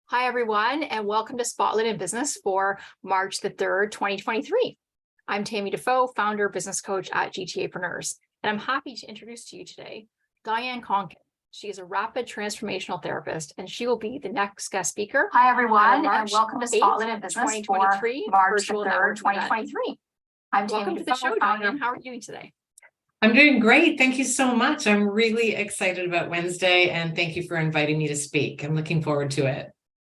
Hi, everyone, and welcome to Spotlight in Business for March the 3rd, 2023. I'm Tammy Defoe, founder, business coach at GTApreneurs, and I'm happy to introduce to you today Diane Konkin. She is a rapid transformational therapist, and she will be the next guest speaker. Hi, everyone, and welcome to Spotlight in Business for March the 3rd, 2023. I'm Tammy Welcome to the show, Diane. How are you doing today? I'm doing great. Thank you so much. I'm really excited about Wednesday, and thank you for inviting me to speak. I'm looking forward to it.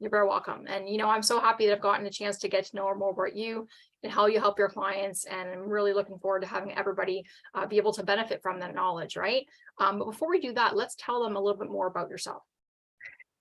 You're very welcome. And, I'm so happy that I've gotten a chance to get to know more about you and how you help your clients. And I'm really looking forward to having everybody be able to benefit from that knowledge, right? But before we do that, let's tell them a little bit more about yourself.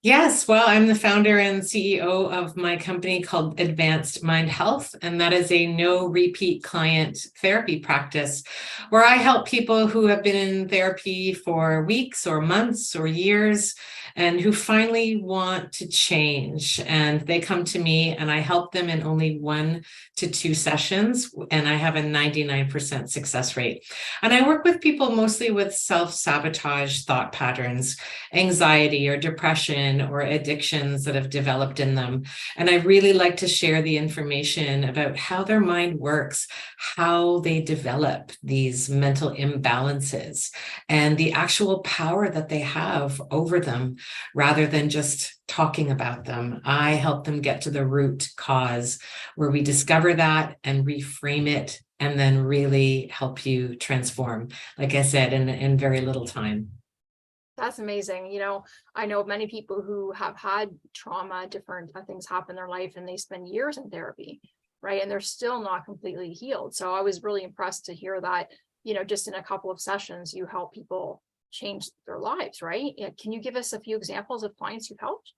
Yes, well, I'm the founder and CEO of my company called Advanced Mind Health, and that is a no repeat client therapy practice where I help people who have been in therapy for weeks or months or years and who finally want to change. And they come to me and I help them in only 1 to 2 sessions, and I have a 99% success rate. And I work with people mostly with self-sabotage thought patterns, anxiety or depression, or addictions that have developed in them. And I really like to share the information about how their mind works, how they develop these mental imbalances, and the actual power that they have over them, rather than just talking about them. I help them get to the root cause where we discover that and reframe it, and then really help you transform, like I said, in very little time. That's amazing. I know many people who have had trauma, different things happen in their life, and they spend years in therapy, right? And they're still not completely healed. So I was really impressed to hear that, just in a couple of sessions, you help people change their lives, right? Can you give us a few examples of clients you've helped?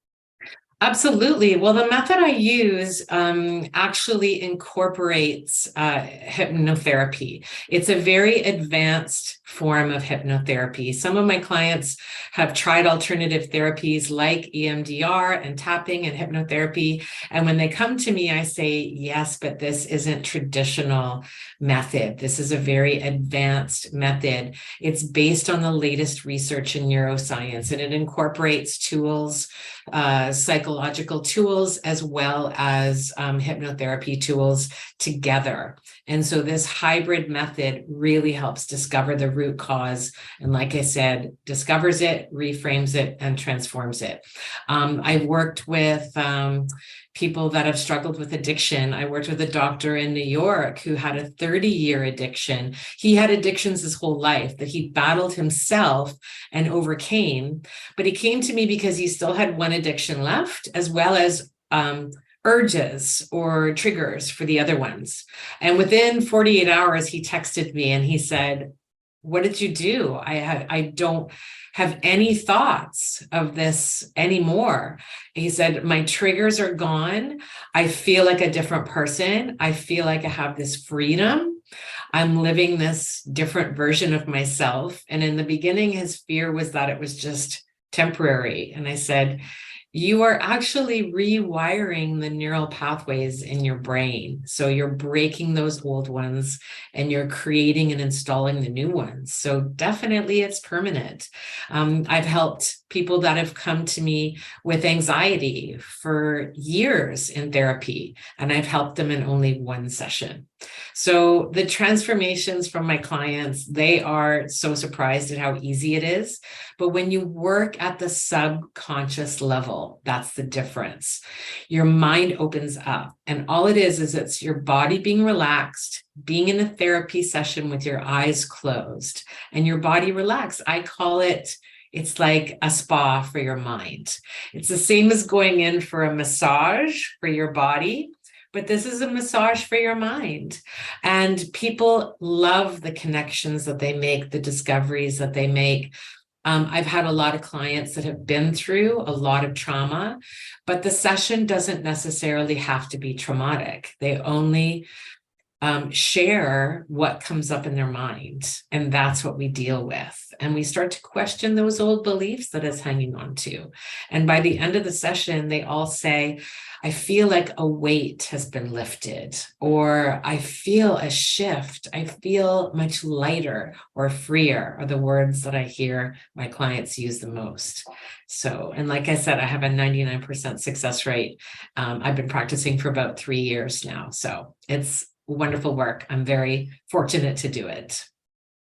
Absolutely. Well, the method I use actually incorporates hypnotherapy. It's a very advanced form of hypnotherapy. Some of my clients have tried alternative therapies like EMDR and tapping and hypnotherapy. And when they come to me, I say, yes, but this isn't traditional method. This is a very advanced method. It's based on the latest research in neuroscience, and it incorporates tools, psychological tools, as well as hypnotherapy tools together. And so this hybrid method really helps discover the root cause. And like I said, discovers it, reframes it, and transforms it. I've worked with people that have struggled with addiction. I worked with a doctor in New York who had a 30-year addiction. He had addictions his whole life that he battled himself and overcame. But he came to me because he still had one addiction left, as well as urges or triggers for the other ones. And within 48 hours, he texted me and he said, "What did you do? I don't have any thoughts of this anymore." He said, "My triggers are gone. I feel like a different person. I feel like I have this freedom. I'm living this different version of myself." And in the beginning, his fear was that it was just temporary. And I said, "You are actually rewiring the neural pathways in your brain. So you're breaking those old ones and you're creating and installing the new ones. So definitely it's permanent." I've helped people that have come to me with anxiety for years in therapy, and I've helped them in only 1 session. So the transformations from my clients, they are so surprised at how easy it is. But when you work at the subconscious level, that's the difference. Your mind opens up, and all it is it's your body being relaxed, being in a therapy session with your eyes closed and your body relaxed. I call it, it's like a spa for your mind. It's the same as going in for a massage for your body, but this is a massage for your mind. And people love the connections that they make, the discoveries that they make. I've had a lot of clients that have been through a lot of trauma, but the session doesn't necessarily have to be traumatic. They only share what comes up in their mind. And that's what we deal with. And we start to question those old beliefs that it's hanging on to. And by the end of the session, they all say, I feel like a weight has been lifted, or I feel a shift. I feel much lighter or freer are the words that I hear my clients use the most. So, and like I said, I have a 99% success rate. I've been practicing for about 3 years now. So it's wonderful work. I'm very fortunate to do it.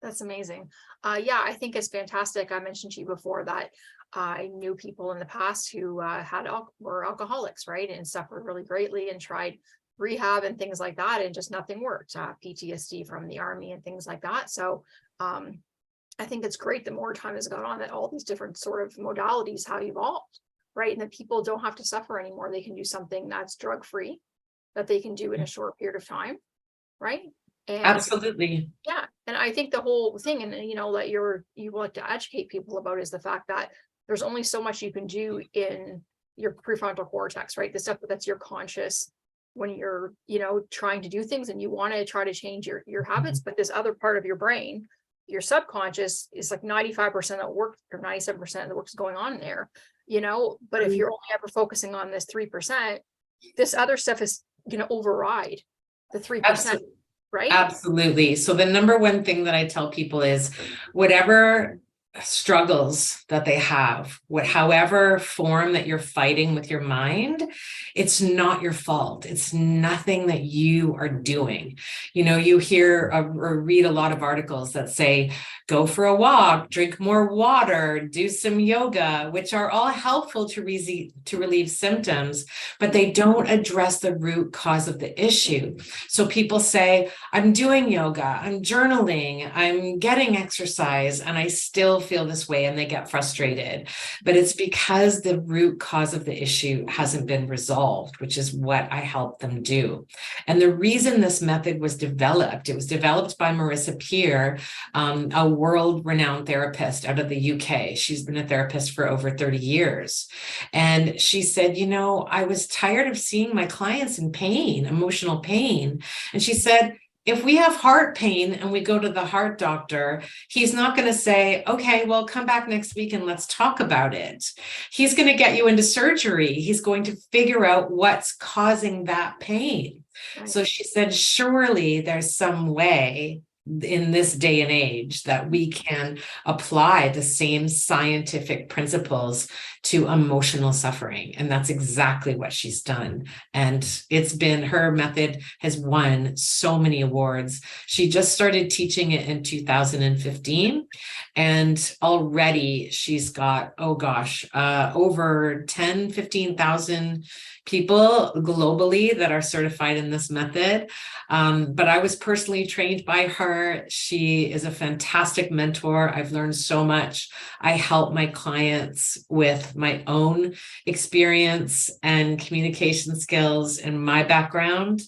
That's amazing. Yeah, I think it's fantastic. I mentioned to you before that I knew people in the past who were alcoholics, right, and suffered really greatly and tried rehab and things like that, and just nothing worked. PTSD from the army and things like that. So I think it's great the more time has gone on that all these different sort of modalities have evolved, right, and that people don't have to suffer anymore. They can do something that's drug-free, that they can do in a short period of time, right? And absolutely. Yeah, and I think the whole thing, and you know, that you want to educate people about, is the fact that there's only so much you can do in your prefrontal cortex, right? The stuff that's your conscious when you're, you know, trying to do things and you want to try to change your habits. But this other part of your brain, your subconscious, is like 95% of work or 97% of the work is going on in there, you know. But if you're only ever focusing on this 3%, this other stuff is going to override the 3%. Right? Absolutely. So the number one thing that I tell people is whatever struggles that they have, however form that you're fighting with your mind, it's not your fault. It's nothing that you are doing. You know, you hear or read a lot of articles that say, go for a walk, drink more water, do some yoga, which are all helpful to relieve symptoms, but they don't address the root cause of the issue. So people say, I'm doing yoga, I'm journaling, I'm getting exercise, and I still feel this way, and they get frustrated. But it's because the root cause of the issue hasn't been resolved, which is what I help them do. And the reason this method was developed, it was developed by Marissa Peer, a world-renowned therapist out of the UK. She's been a therapist for over 30 years. And she said, you know, I was tired of seeing my clients in pain, emotional pain. And she said, if we have heart pain and we go to the heart doctor, he's not going to say, okay, well, come back next week and let's talk about it. He's going to get you into surgery. He's going to figure out what's causing that pain. Right. So she said, surely there's some way in this day and age that we can apply the same scientific principles to emotional suffering. And that's exactly what she's done. And it's been, her method has won so many awards. She just started teaching it in 2015. And already she's got, over 15,000 people globally that are certified in this method. But I was personally trained by her. She is a fantastic mentor. I've learned so much. I help my clients with my own experience and communication skills and my background.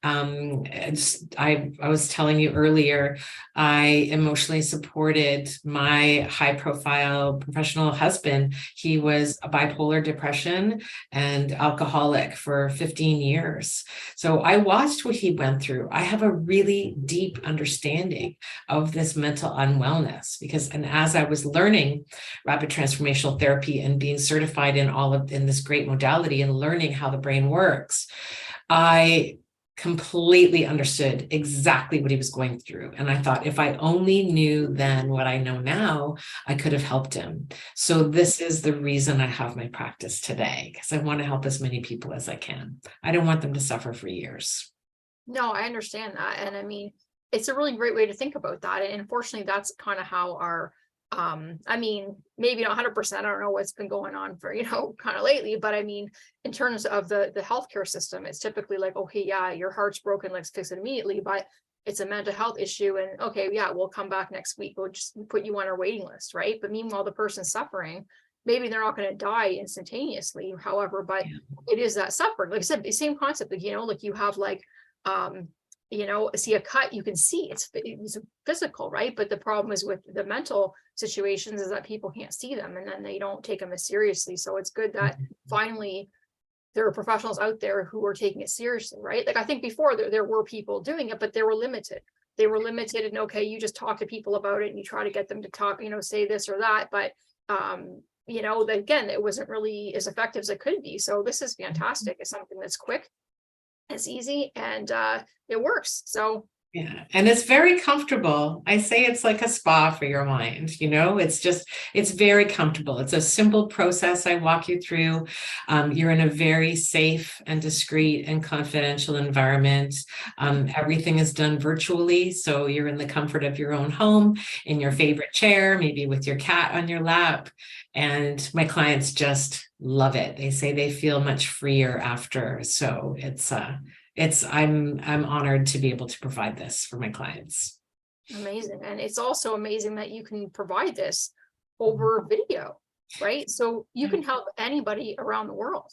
I was telling you earlier, I emotionally supported my high-profile professional husband. He was a bipolar depression and alcoholic for 15 years. So I watched what he went through. I have a really deep understanding of this mental unwellness and as I was learning rapid transformational therapy and being certified in this great modality and learning how the brain works, I completely understood exactly what he was going through. And I thought, if I only knew then what I know now, I could have helped him. So this is the reason I have my practice today, because I want to help as many people as I can. I don't want them to suffer for years. No, I understand that. And I mean, it's a really great way to think about that. And unfortunately, that's kind of how our I mean, maybe not 100%. I don't know what's been going on for, kind of lately, but I mean, in terms of the healthcare system, it's typically like, okay, yeah, your heart's broken, let's fix it immediately, but it's a mental health issue. And okay, yeah, we'll come back next week. We'll just put you on our waiting list, right? But meanwhile, the person's suffering, maybe they're not going to die instantaneously, however, but it is that suffering. Like I said, the same concept, like, like you have like, see a cut, you can see it's physical, right? But the problem is with the mental situations is that people can't see them and then they don't take them as seriously. So it's good that finally there are professionals out there who are taking it seriously, right? Like I think before there were people doing it, but they were limited. They were limited, and okay, you just talk to people about it and you try to get them to talk, say this or that. But again, it wasn't really as effective as it could be. So this is fantastic. It's something that's quick, it's easy, and it works. So yeah, and it's very comfortable. I say it's like a spa for your mind, it's very comfortable. It's a simple process I walk you through. You're in a very safe and discreet and confidential environment. Everything is done virtually. So you're in the comfort of your own home, in your favorite chair, maybe with your cat on your lap. And my clients just love it. They say they feel much freer after. So I'm honored to be able to provide this for my clients. Amazing. And it's also amazing that you can provide this over video, right? So you can help anybody around the world.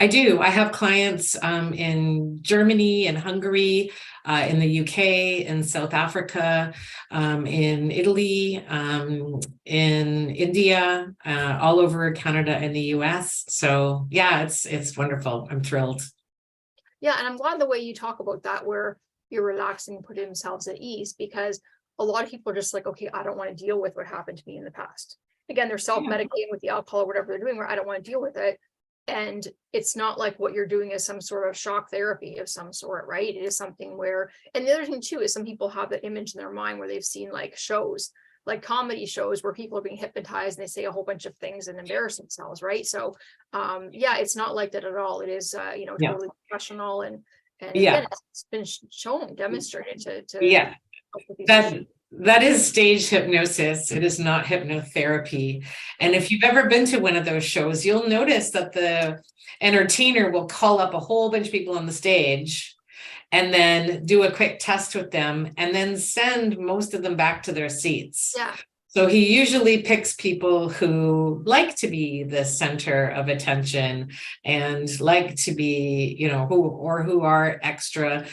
I do. I have clients in Germany and Hungary, in the UK, in South Africa, in Italy, in India, all over Canada and the US. So yeah, it's wonderful. I'm thrilled. Yeah, and I'm glad the way you talk about that, where you're relaxing and putting themselves at ease, because a lot of people are just like, okay, I don't want to deal with what happened to me in the past. Again, they're self-medicating with the alcohol or whatever they're doing, where I don't want to deal with it. And it's not like what you're doing is some sort of shock therapy of some sort, right? It is something where, and the other thing too, is some people have that image in their mind where they've seen like shows, like comedy shows where people are being hypnotized and they say a whole bunch of things and embarrass themselves, right? So yeah, it's not like that at all. It is totally professional, and again, it's been shown, demonstrated to yeah, that is stage hypnosis. It is not hypnotherapy. And if you've ever been to one of those shows, you'll notice that the entertainer will call up a whole bunch of people on the stage and then do a quick test with them and then send most of them back to their seats. Yeah. So he usually picks people who like to be the center of attention and like to be, who are extra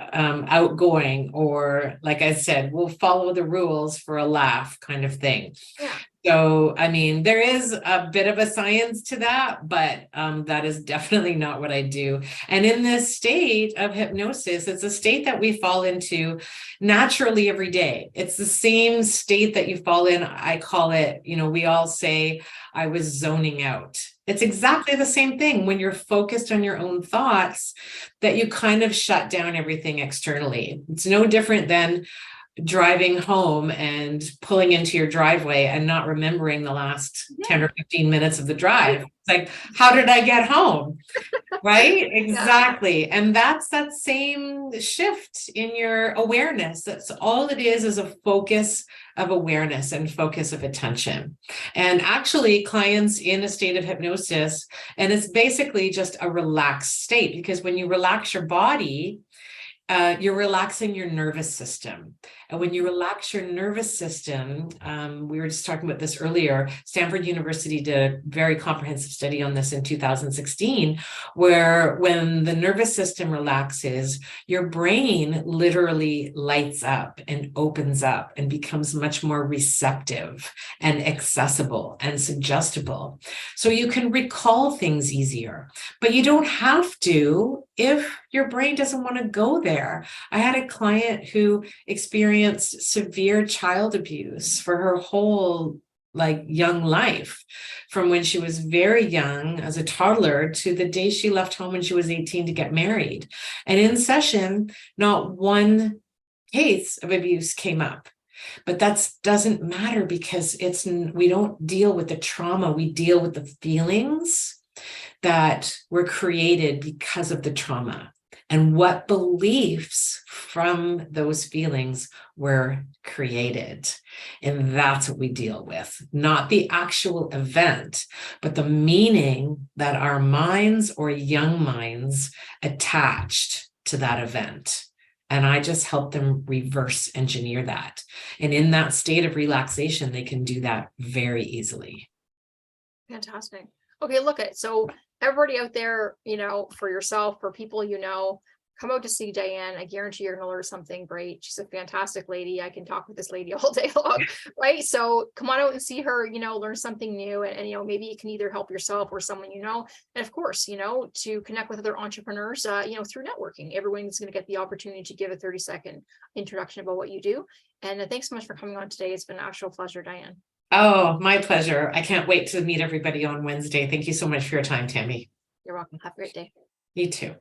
outgoing, or like I said, will follow the rules for a laugh kind of thing. Yeah. So, I mean, there is a bit of a science to that, but that is definitely not what I do. And in this state of hypnosis, it's a state that we fall into naturally every day. It's the same state that you fall in. I call it, we all say, I was zoning out. It's exactly the same thing when you're focused on your own thoughts, that you kind of shut down everything externally. It's no different than driving home and pulling into your driveway and not remembering the last 10 or 15 minutes of the drive. It's like, how did I get home? Right? Exactly. And that's that same shift in your awareness. That's all it is a focus of awareness and focus of attention. And actually, clients in a state of hypnosis, and it's basically just a relaxed state, because when you relax your body, you're relaxing your nervous system. And when you relax your nervous system, we were just talking about this earlier, Stanford University did a very comprehensive study on this in 2016, where when the nervous system relaxes, your brain literally lights up and opens up and becomes much more receptive and accessible and suggestible. So you can recall things easier, but you don't have to if your brain doesn't want to go there. I had a client who experienced severe child abuse for her whole young life, from when she was very young as a toddler to the day she left home when she was 18 to get married. And in session, not one case of abuse came up. But that doesn't matter, because we don't deal with the trauma, we deal with the feelings that were created because of the trauma, and what beliefs from those feelings were created. And that's what we deal with, not the actual event, but the meaning that our minds or young minds attached to that event. And I just help them reverse engineer that. And in that state of relaxation, they can do that very easily. Fantastic. Okay, look at, so everybody out there, for yourself, for people, come out to see Diane. I guarantee you're going to learn something great. She's a fantastic lady. I can talk with this lady all day long, right? So come on out and see her, learn something new. And maybe you can either help yourself or someone you know. And of course, to connect with other entrepreneurs, through networking. Everyone's going to get the opportunity to give a 30-second introduction about what you do. And thanks so much for coming on today. It's been an actual pleasure, Diane. Oh, my pleasure. I can't wait to meet everybody on Wednesday. Thank you so much for your time, Tammy. You're welcome. Have a great day. You too.